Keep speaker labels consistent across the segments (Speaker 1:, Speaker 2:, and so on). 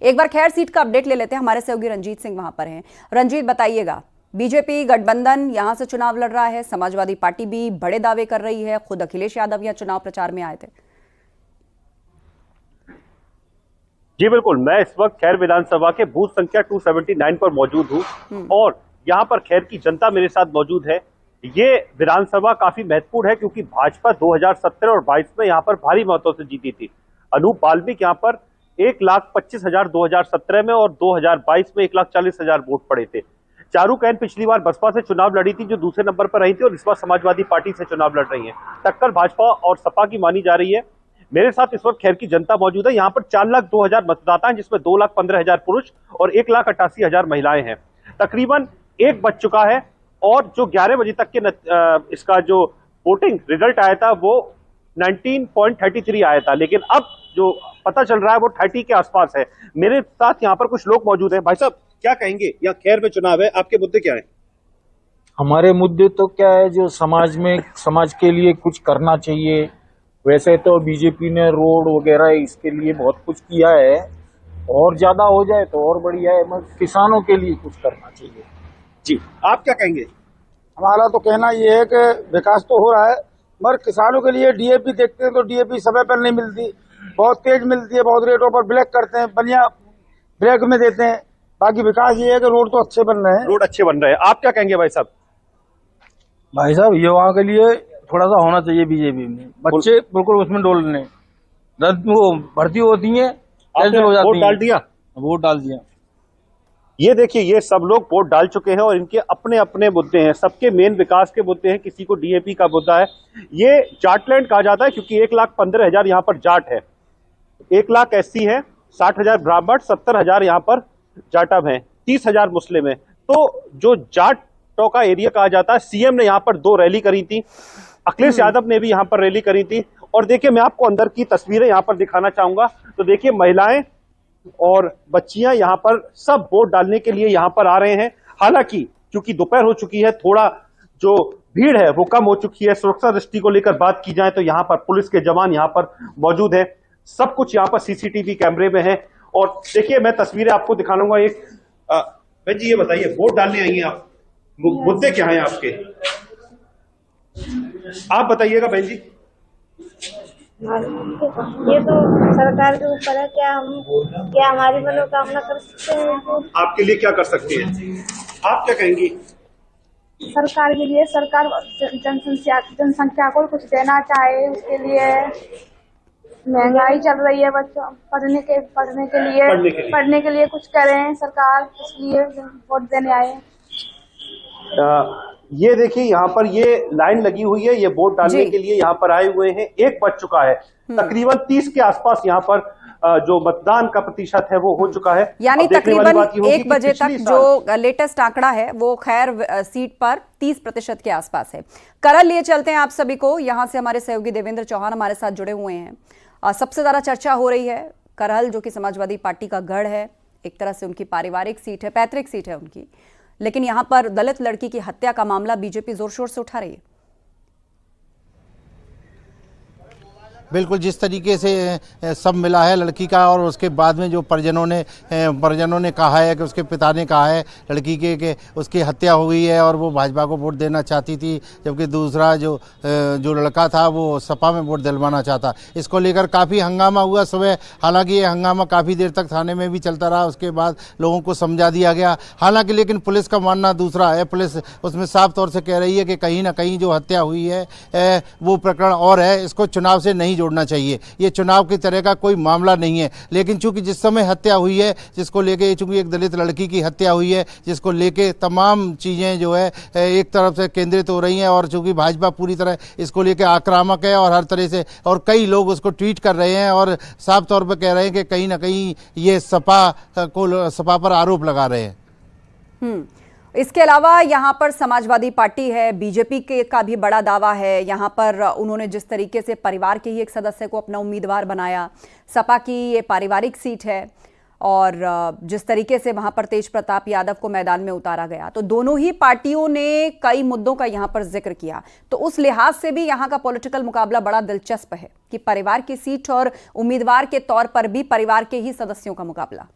Speaker 1: एक बार खैर सीट का अपडेट ले लेते हैं, हमारे सहयोगी रंजीत सिंह वहां पर हैं। रंजीत, बताइएगा, बीजेपी गठबंधन यहां से चुनाव लड़ रहा है, समाजवादी पार्टी भी बड़े दावे कर रही है, खुद अखिलेश यादव यहां चुनाव प्रचार में आए थे।
Speaker 2: जी बिल्कुल, मैं इस वक्त खैर विधानसभा के बूथ संख्या 279 पर मौजूद हूं और यहां पर खैर की जनता मेरे साथ मौजूद है। ये विधानसभा काफी महत्वपूर्ण है क्योंकि भाजपा 2017 और 22 में यहां पर भारी मतों से जीती थी। अनूप बाल्मीकि यहां पर 1,25,000 2017 में और 2022 में 1,40,000 वोट पड़े थे। चारूकैन पिछली बार बसपा से चुनाव लड़ी थी, जो दूसरे नंबर पर रही थी, और इस बार समाजवादी पार्टी से चुनाव लड़ रही है। टक्कर भाजपा और सपा की मानी जा रही है। मेरे साथ इस वक्त खैर की जनता मौजूद है। यहाँ पर 4,02,000 मतदाता हैं, जिसमें 2,15,000 पुरुष और 1,88,000 महिलाएं हैं। तकरीबन एक बज चुका है और जो 11 बजे तक के इसका जो वोटिंग रिजल्ट आया था वो 19.33 आया था, लेकिन अब जो पता चल रहा है वो 30 के आसपास है। मेरे साथ यहाँ पर कुछ लोग मौजूद हैं। भाई साहब, क्या कहेंगे? यहाँ खैर में चुनाव है, आपके मुद्दे क्या है?
Speaker 3: हमारे मुद्दे तो क्या है, जो समाज में समाज के लिए कुछ करना चाहिए। वैसे तो बीजेपी ने रोड वगैरह इसके लिए बहुत कुछ किया है, और ज्यादा हो जाए तो और बढ़िया है, मगर किसानों के लिए कुछ करना चाहिए।
Speaker 2: जी, आप क्या कहेंगे?
Speaker 4: हमारा तो कहना ये है कि विकास तो हो रहा है, मगर किसानों के लिए डीएपी देखते हैं तो डीएपी समय पर नहीं मिलती, बहुत तेज मिलती है, बहुत रेटों पर ब्लैक करते हैं, बनिया ब्लैक में देते हैं। बाकी विकास ये है कि रोड तो अच्छे बन रहे हैं।
Speaker 2: रोड अच्छे बन रहे हैं। आप क्या कहेंगे भाई साहब?
Speaker 5: भाई साहब, युवाओं के लिए थोड़ा सा होना चाहिए बीजेपी में। बच्चे बिल्कुल उसमें डोल रहे, वो भर्ती होती है, कैंसिल हो जाती है।
Speaker 2: वोट डाल दिया?
Speaker 5: वोट डाल दिया।
Speaker 2: ये देखिए, ये सब लोग वोट डाल चुके हैं और इनके अपने अपने मुद्दे हैं। सबके मेन विकास के मुद्दे हैं, किसी को डीएपी का मुद्दा है। ये जाटलैंड कहा जाता है क्योंकि 1,15,000 यहाँ पर जाट है, 1,00,000 एससी है, 60,000 ब्राह्मण, 70,000 यहाँ पर जाटव हैं, 30,000 मुस्लिम है। तो जो जाटों का एरिया कहा जाता है। सीएम ने यहाँ पर 2 रैली करी थी, अखिलेश यादव ने भी यहाँ पर रैली करी थी। और देखिए, मैं आपको अंदर की तस्वीरें यहाँ पर दिखाना चाहूंगा। तो देखिए, महिलाएं और बच्चियां यहाँ पर सब वोट डालने के लिए यहाँ पर आ रहे हैं। हालांकि क्योंकि दोपहर हो चुकी है, थोड़ा जो भीड़ है वो कम हो चुकी है। सुरक्षा दृष्टि को लेकर बात की जाए तो यहाँ पर पुलिस के जवान यहाँ पर मौजूद है, सब कुछ यहाँ पर सीसीटीवी कैमरे में है। और देखिए, मैं तस्वीरें आपको दिखाऊंगा। एक बहन जी, ये बताइए, वोट डालने आई हैं आप, मुद्दे क्या है आपके? आप बताइएगा बहन जी।
Speaker 6: ये तो सरकार के ऊपर है, क्या हमारी मनोकामना कर सकते हैं?
Speaker 2: आपके लिए क्या कर सकते हैं? आप क्या कहेंगी?
Speaker 6: सरकार के लिए, सरकार जनसंख्या को कुछ देना चाहे, उसके लिए महंगाई चल रही है, बच्चों पढ़ने के लिए कुछ करें सरकार, इसलिए वोट देने आए।
Speaker 2: ये देखिए, यहाँ पर ये लाइन लगी हुई है, ये वोट डालने के लिए यहाँ पर आए हुए हैं। 1 बज चुका है, तकरीबन 30 के आसपास यहाँ पर जो मतदान का प्रतिशत है वो हो चुका है।
Speaker 1: यानी तकरीबन 1 बजे तक जो लेटेस्ट आंकड़ा है वो खैर सीट पर 30% के आसपास है। करल लिए चलते हैं आप सभी को, यहाँ से हमारे सहयोगी देवेंद्र चौहान हमारे साथ जुड़े हुए हैं। सबसे ज्यादा चर्चा हो रही है करहल, जो कि समाजवादी पार्टी का गढ़ है, एक तरह से उनकी पारिवारिक सीट है, पैतृक सीट है उनकी, लेकिन यहां पर दलित लड़की की हत्या का मामला बीजेपी जोर शोर से उठा रही है।
Speaker 7: बिल्कुल, जिस तरीके से सब मिला है लड़की का, और उसके बाद में जो परिजनों ने कहा है कि उसके पिता ने कहा है लड़की के उसकी हत्या हुई है और वो भाजपा को वोट देना चाहती थी, जबकि दूसरा जो लड़का था वो सपा में वोट दिलवाना चाहता। इसको लेकर काफ़ी हंगामा हुआ सुबह। हालांकि ये हंगामा काफ़ी देर तक थाने में भी चलता रहा, उसके बाद लोगों को समझा दिया गया। हालांकि लेकिन पुलिस का मानना दूसरा है। पुलिस उसमें साफ तौर से कह रही है कि कहीं ना कहीं जो हत्या हुई है वो प्रकरण और है, इसको चुनाव से नहीं जोड़ना चाहिए। ये चुनाव की तरह का कोई मामला नहीं है। लेकिन चूंकि जिस समय हत्या हुई है, जिसको लेके, चूंकि एक दलित लड़की की हत्या हुई है, जिसको लेके तमाम चीजें जो है एक तरफ से केंद्रित हो रही हैं, और चूंकि भाजपा पूरी तरह इसको लेके आक्रामक है और हर तरह से, और कई लोग उसको ट्वीट कर रहे हैं और साफ तौर पर कह रहे हैं कि कहीं ना कहीं ये सपा पर आरोप लगा रहे हैं।
Speaker 1: इसके अलावा यहाँ पर समाजवादी पार्टी है, बीजेपी के का भी बड़ा दावा है। यहाँ पर उन्होंने जिस तरीके से परिवार के ही एक सदस्य को अपना उम्मीदवार बनाया, सपा की ये पारिवारिक सीट है, और जिस तरीके से वहां पर तेज प्रताप यादव को मैदान में उतारा गया, तो दोनों ही पार्टियों ने कई मुद्दों का यहाँ पर जिक्र किया। तो उस लिहाज से भी यहाँ का पॉलिटिकल मुकाबला बड़ा दिलचस्प है कि परिवार की सीट और उम्मीदवार के तौर पर भी परिवार के ही सदस्यों का मुकाबला।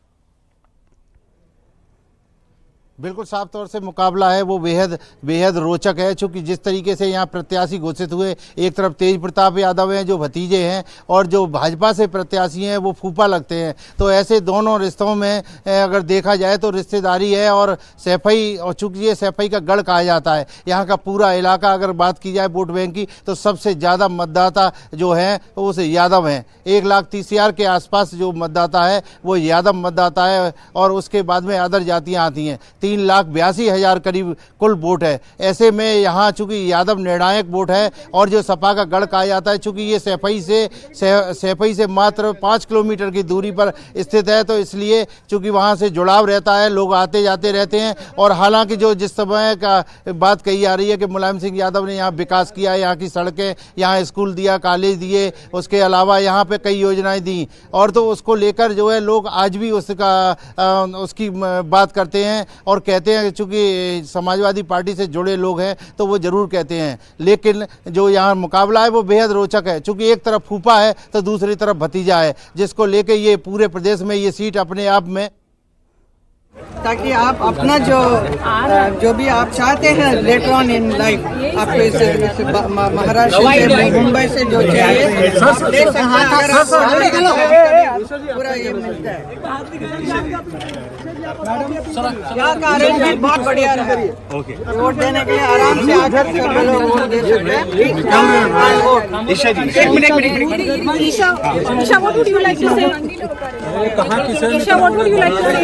Speaker 7: बिल्कुल साफ तौर से मुकाबला है वो बेहद बेहद रोचक है, क्योंकि जिस तरीके से यहाँ प्रत्याशी घोषित हुए, एक तरफ तेज प्रताप यादव हैं जो भतीजे हैं और जो भाजपा से प्रत्याशी हैं वो फूफा लगते हैं। तो ऐसे दोनों रिश्तों में अगर देखा जाए तो रिश्तेदारी है और सैफई, और चूंकि ये सैफई का गढ़ कहा जाता है, यहाँ का पूरा इलाका अगर बात की जाए वोट बैंक की तो सबसे ज़्यादा मतदाता जो हैं वो यादव हैं। 1,30,000 के आसपास जो मतदाता है वो यादव मतदाता है और उसके बाद में अदर जातियाँ आती हैं। 3,82,000 करीब कुल वोट है। ऐसे में यहाँ चूंकि यादव निर्णायक वोट है और जो सपा का गढ़ कहा जाता है, चूंकि ये सैफई से मात्र 5 किलोमीटर की दूरी पर स्थित है, तो इसलिए चूंकि वहाँ से जुड़ाव रहता है, लोग आते जाते रहते हैं। और हालांकि जो जिस समय का बात कही जा रही है कि मुलायम सिंह यादव ने यहाँ विकास किया, यहाँ की सड़कें, यहाँ स्कूल दिया, कॉलेज दिए, उसके अलावा यहाँ पे कई योजनाएं दी, और तो उसको लेकर जो है लोग आज भी उसकी बात करते हैं और कहते हैं। चूंकि समाजवादी पार्टी से जुड़े लोग हैं तो वो जरूर कहते हैं, लेकिन जो यहाँ मुकाबला है वो बेहद रोचक है, चूंकि एक तरफ फूफा है तो दूसरी तरफ भतीजा है, जिसको लेके ये पूरे प्रदेश में ये सीट अपने आप में,
Speaker 8: ताकि आप अपना जो भी आप चाहते हैं लेटर ऑन इन लाइफ, आपको इस महाराष्ट्र से, मुंबई से जो चाहिए ले सकते हैं। पूरा ये मिलता है। यहाँ का अरेंजमेंट बहुत बढ़िया रहा। वोट देने के लिए आराम से आकर सभी लोग वोट दे सकते हैं।
Speaker 6: Isha, what would you like to say? Isha, what would you like to say?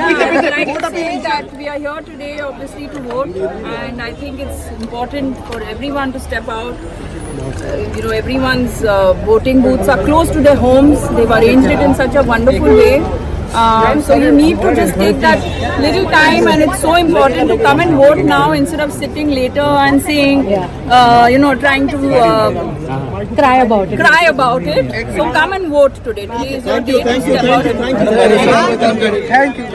Speaker 9: I would like to say that we are here today obviously to vote, and I think it's important for everyone to step out. Everyone's voting booths are close to their homes. They've arranged it in such a wonderful way. So you need to just take that little time, and it's so important to come and vote now instead of sitting later and saying, trying to cry about it. So come and vote today. Today is your day to step out and vote.
Speaker 8: Thank you.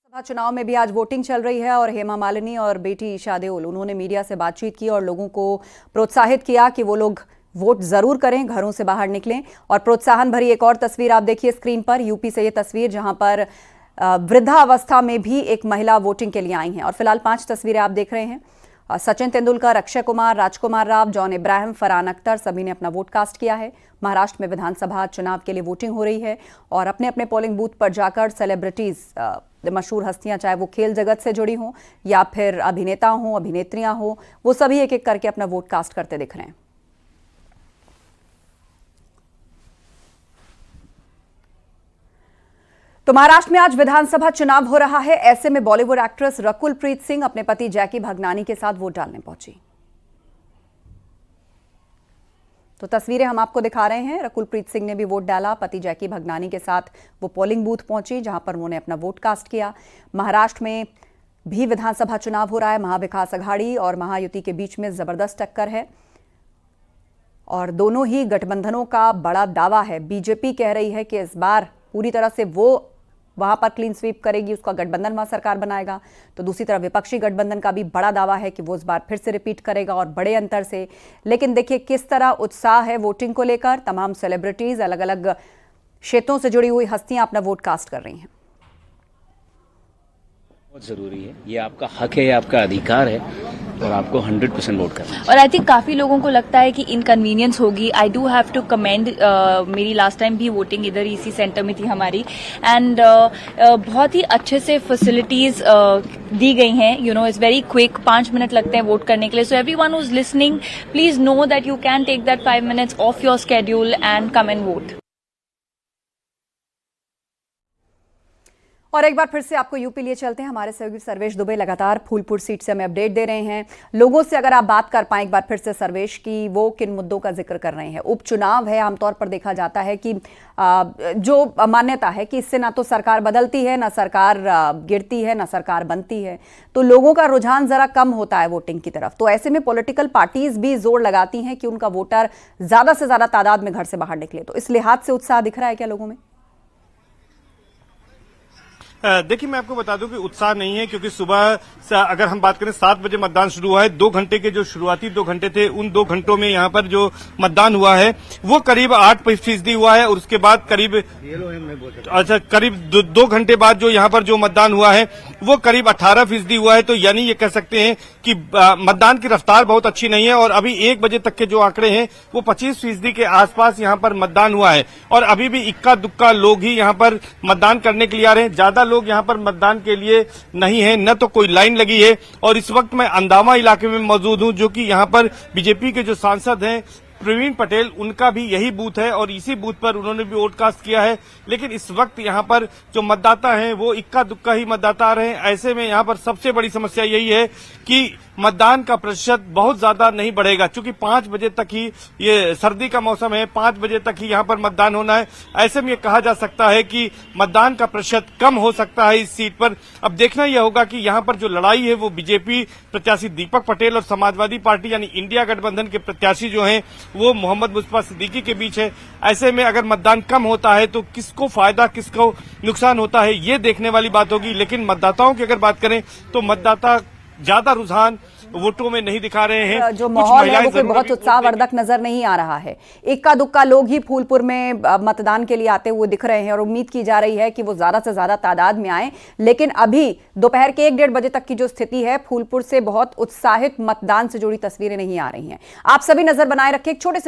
Speaker 1: Lok Sabha चुनाव में भी आज voting चल रही है और हेमा मालिनी और बेटी ईशा देओल, उन्होंने मीडिया से बातचीत की और लोगों को प्रोत्साहित किया कि वो लोग वोट जरूर करें, घरों से बाहर निकलें। और प्रोत्साहन भरी एक और तस्वीर आप देखिए स्क्रीन पर, यूपी से ये तस्वीर जहां पर वृद्धावस्था में भी एक महिला वोटिंग के लिए आई हैं। और फिलहाल 5 तस्वीरें आप देख रहे हैं। सचिन तेंदुलकर, अक्षय कुमार, राजकुमार राव, जॉन इब्राहिम, फरहान अख्तर, सभी ने अपना वोट कास्ट किया है। महाराष्ट्र में विधानसभा चुनाव के लिए वोटिंग हो रही है और अपने अपने पोलिंग बूथ पर जाकर सेलिब्रिटीज, मशहूर हस्तियां, चाहे वो खेल जगत से जुड़ी हों या फिर अभिनेता हों, अभिनेत्रियां हों, वो सभी एक एक करके अपना वोट कास्ट करते दिख रहे हैं। तो महाराष्ट्र में आज विधानसभा चुनाव हो रहा है। ऐसे में बॉलीवुड एक्ट्रेस रकुल प्रीत सिंह अपने पति जैकी भगनानी के साथ वोट डालने पहुंची। तो तस्वीरें हम आपको दिखा रहे हैं। रकुल प्रीत सिंह ने भी वोट डाला, पति जैकी भगनानी के साथ वो पोलिंग बूथ पहुंची जहां पर उन्होंने अपना वोट कास्ट किया। महाराष्ट्र में भी विधानसभा चुनाव हो रहा है। महाविकास अघाड़ी और महायुति के बीच में जबरदस्त टक्कर है और दोनों ही गठबंधनों का बड़ा दावा है। बीजेपी कह रही है कि इस बार पूरी तरह से वो वहां पर क्लीन स्वीप करेगी, उसका गठबंधन वहां सरकार बनाएगा। तो दूसरी तरफ विपक्षी गठबंधन का भी बड़ा दावा है कि वो इस बार फिर से रिपीट करेगा और बड़े अंतर से। लेकिन देखिए किस तरह उत्साह है वोटिंग को लेकर। तमाम सेलिब्रिटीज, अलग अलग क्षेत्रों से जुड़ी हुई हस्तियां अपना वोट कास्ट कर रही हैं।
Speaker 10: बहुत जरूरी है, ये आपका हक है, ये आपका अधिकार है और आपको 100% वोट करना है।
Speaker 11: और आई थिंक काफी लोगों को लगता है कि इनकन्वीनियंस होगी। I do have to commend, मेरी लास्ट टाइम भी वोटिंग इधर इसी सेंटर में थी हमारी, एंड बहुत ही अच्छे से फैसिलिटीज दी गई हैं। इट्स वेरी क्विक, 5 मिनट लगते हैं वोट करने के लिए। So everyone who is listening, please know that you can take that 5 minutes of your schedule and come and vote.
Speaker 1: और एक बार फिर से आपको यूपी लिए चलते हैं। हमारे सहयोगी सर्वेश दुबे लगातार फूलपुर सीट से हमें अपडेट दे रहे हैं। लोगों से अगर आप बात कर पाएं एक बार फिर से सर्वेश, की वो किन मुद्दों का जिक्र कर रहे हैं। उपचुनाव है, आमतौर पर देखा जाता है कि जो मान्यता है कि इससे ना तो सरकार बदलती है, ना सरकार गिरती है, ना सरकार बनती है, तो लोगों का रुझान जरा कम होता है वोटिंग की तरफ। तो ऐसे में पॉलिटिकल पार्टीज भी जोर लगाती हैं कि उनका वोटर ज्यादा से ज्यादा तादाद में घर से बाहर निकले। तो इस लिहाज से उत्साह दिख रहा है क्या लोगों में?
Speaker 12: देखिए, मैं आपको बता दूं कि उत्साह नहीं है, क्योंकि सुबह अगर हम बात करें 7 बजे मतदान शुरू हुआ है। 2 घंटे के जो शुरुआती 2 घंटे थे, उन 2 घंटों में यहाँ पर जो मतदान हुआ है वो करीब 8% हुआ है, और उसके बाद करीब 2 घंटे बाद जो यहाँ पर जो मतदान हुआ है वो करीब 18% हुआ है। तो यानी ये कह सकते हैं कि मतदान की रफ्तार बहुत अच्छी नहीं है, और अभी 1 बजे तक के जो आंकड़े हैं वो 25% के आसपास यहाँ पर मतदान हुआ है, और अभी भी इक्का दुक्का लोग ही यहाँ पर मतदान करने के लिए आ रहे हैं। ज्यादा लोग यहाँ पर मतदान के लिए नहीं है, न तो कोई लाइन लगी है। और इस वक्त मैं अंदावा इलाके में मौजूद हूँ, जो कि यहाँ पर बीजेपी के जो सांसद हैं प्रवीण पटेल, उनका भी यही बूथ है, और इसी बूथ पर उन्होंने भी वोट कास्ट किया है। लेकिन इस वक्त यहाँ पर जो मतदाता हैं वो इक्का दुक्का ही मतदाता आ रहे हैं। ऐसे में यहाँ पर सबसे बड़ी समस्या यही है कि मतदान का प्रतिशत बहुत ज्यादा नहीं बढ़ेगा, क्योंकि 5 बजे तक ही, ये सर्दी का मौसम है, 5 बजे तक ही यहाँ पर मतदान होना है। ऐसे में ये कहा जा सकता है कि मतदान का प्रतिशत कम हो सकता है इस सीट पर। अब देखना यह होगा कि यहाँ पर जो लड़ाई है वो बीजेपी प्रत्याशी दीपक पटेल और समाजवादी पार्टी यानी इंडिया गठबंधन के प्रत्याशी जो हैं वो मोहम्मद मुस्तफा सिद्दीकी के बीच है। ऐसे में अगर मतदान कम होता है तो किसको फायदा, किसको नुकसान होता है, ये देखने वाली बात होगी। लेकिन मतदाताओं की अगर बात करें तो मतदाता ज्यादा रुझान वोटों में नहीं दिखा रहे हैं।
Speaker 1: जो माहौल है वो कोई बहुत उत्साहवर्धक नजर नहीं आ रहा है। इक्का दुक्का लोग ही फूलपुर में मतदान के लिए आते हुए दिख रहे हैं, और उम्मीद की जा रही है कि वो ज्यादा से ज्यादा तादाद में आए। लेकिन अभी दोपहर के 1-1:30 बजे तक की जो स्थिति है, फूलपुर से बहुत उत्साहित मतदान से जुड़ी तस्वीरें नहीं आ रही हैं। आप सभी नजर बनाए रखें। एक छोटे से